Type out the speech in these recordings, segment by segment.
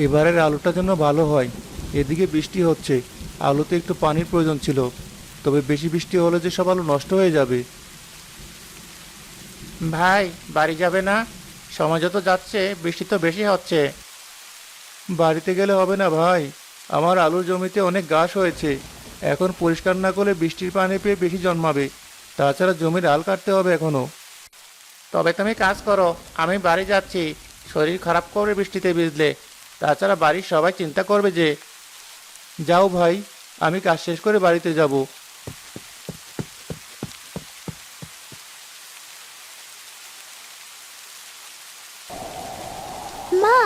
এবারের আলুটা যেন ভালো হয়। এদিকে বৃষ্টি হচ্ছে, আলুতে একটু পানির প্রয়োজন ছিল। তবে বেশি বৃষ্টি হলে যে সব আলু নষ্ট হয়ে যাবে। ভাই, বাড়ি যাবে না? সময় যত যাচ্ছে বৃষ্টি তো বেশি হচ্ছে। বাড়িতে গেলে হবে না ভাই, আমার আলুর জমিতে অনেক ঘাস হয়েছে। এখন পরিষ্কার না করলে বৃষ্টির পানি পেয়ে বেশি জন্মাবে। তাছাড়া জমির আল কাটতে হবে এখনো। তবে তুমি কাজ করো, আমি বাড়ি যাচ্ছি। শরীর খারাপ করবে বৃষ্টিতে ভিজলে। তাছাড়া বাড়ির সবাই চিন্তা করবে যে। যাও ভাই, আমি কাজ শেষ করে বাড়িতে যাব। মা,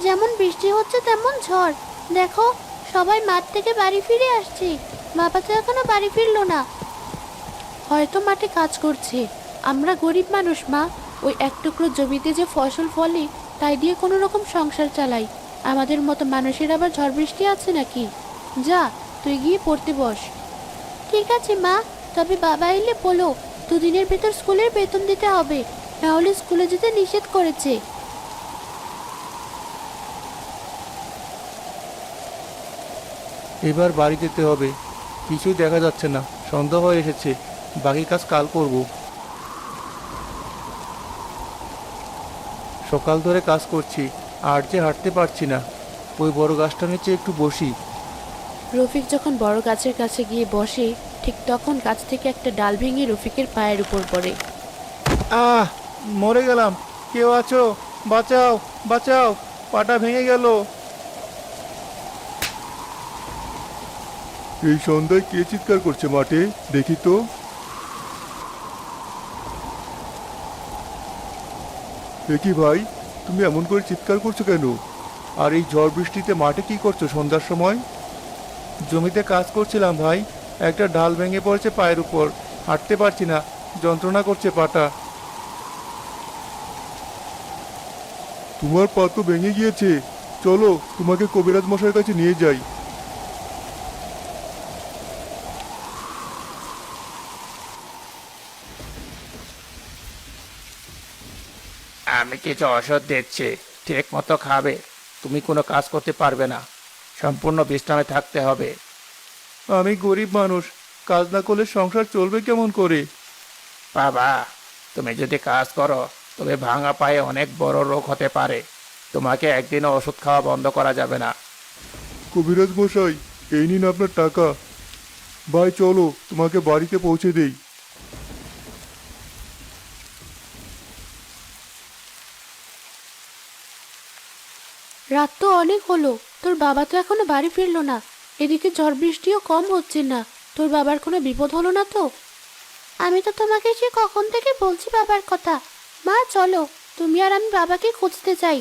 যেমন বৃষ্টি হচ্ছে তেমন ঝড়। দেখো, সবাই মাঠ থেকে বাড়ি ফিরে আসছে। বাবা তো এখনো বাড়ি ফিরলো না। হয়তো মাঠে কাজ করছে। আমরা গরিব মানুষ মা, ওই এক টুকরো জমিতে যে ফসল ফলে তাই দিয়ে কোনো রকম সংসার চালাই। আমাদের মতো মানুষের আবার ঝড় বৃষ্টি আছে নাকি? যা, তুই গিয়ে পড়তে বস। ঠিক আছে মা, তবে বাবা এলে বলো দুদিনের ভেতর স্কুলের বেতন দিতে হবে, নাহলে স্কুলে যেতে নিষেধ করেছে। এবার বাড়ি যেতে হবে। কিছুই দেখা যাচ্ছে না, সন্ধ্যা হয়ে এসেছে। বাকি কাজ কাল করব। সকাল ধরে কাজ করছি, আর যে হাঁটতে পারছি না। ওই বড় গাছটার নিচে একটু বসি। রফিক যখন বড় গাছের কাছে গিয়ে বসে, ঠিক তখন গাছ থেকে একটা ডাল ভেঙে রফিকের পায়ের উপর পড়ে। আহ, মরে গেলাম। কেউ আছো? বাঁচাও, বাঁচাও, পাটা ভেঙে গেল। এই সন্ধ্যায় কে চিৎকার করছে মাঠে? দেখি তো। দেখি ভাই, তুমি এমন করে চিৎকার করছো কেন? আর এই ঝড় বৃষ্টিতে মাঠে কি করছো সন্ধ্যার সময়? জমিতে কাজ করছিলাম ভাই। একটা ডাল ভেঙে পড়েছে পায়ের উপর। হাঁটতে পারছি না, যন্ত্রণা করছে পাটা। তোমার পা তো ভেঙে গিয়েছে। চলো, তোমাকে কবিরাজ মশাইয়ের কাছে নিয়ে যাই। আমি কিছু ওষুধ দিচ্ছি, ঠিক মতো খাবে। তুমি কোনো কাজ করতে পারবে না, সম্পূর্ণ বিশ্রামে থাকতে হবে। আমি গরিব মানুষ, কাজ না করলে সংসার চলবে কেমন করে? বাবা, তুমি যদি কাজ করো তবে ভাঙা পায়ে অনেক বড় রোগ হতে পারে। তোমাকে একদিনও ওষুধ খাওয়া বন্ধ করা যাবে না। কবিরাজ মশাই, এই নিন আপনার টাকা। ভাই চলো, তোমাকে বাড়িতে পৌঁছে দেই। রাত তো অনেক হলো, তোর বাবা তো এখনো বাড়ি ফিরলো না। এদিকে ঝড় বৃষ্টিও কম হচ্ছে না। তোর বাবার কোনো বিপদ হলো না তো? আমি তো তোমাকে সে কখন থেকে বলছি বাবার কথা। মা চলো, তুমি আর আমি বাবাকে খুঁজতে চাই।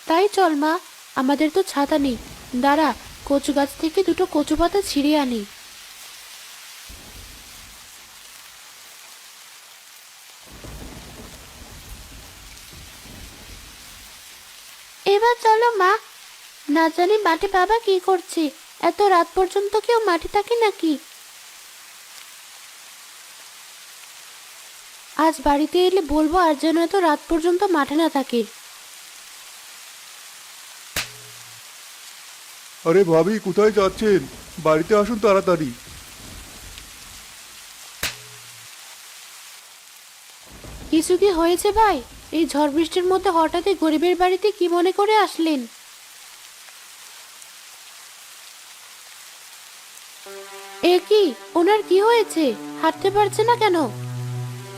তাই চল মা, আমাদের তো ছাতা নেই। দাঁড়া, কচু গাছ থেকে দুটো কচু পাতা ছিঁড়ে আনি। এবার চলো মা, না জানি মাঠে বাবা কি করছে। এত রাত পর্যন্ত কেউ মাঠে থাকে নাকি? আজ বাড়িতে এলে বলবো আর যেন এত রাত পর্যন্ত মাঠে না থাকে। আরে ভাবি, কোথায় যাচ্ছেন? বাড়িতে আসুন তাড়াতাড়ি। কিছু কি হয়েছে ভাই? এই ঝড় বৃষ্টির মধ্যে হঠাৎই গরিবের বাড়িতে কি মনে করে আসলেন? এ কি, ওনার কি হয়েছে? হাঁটতে পারছে না কেন?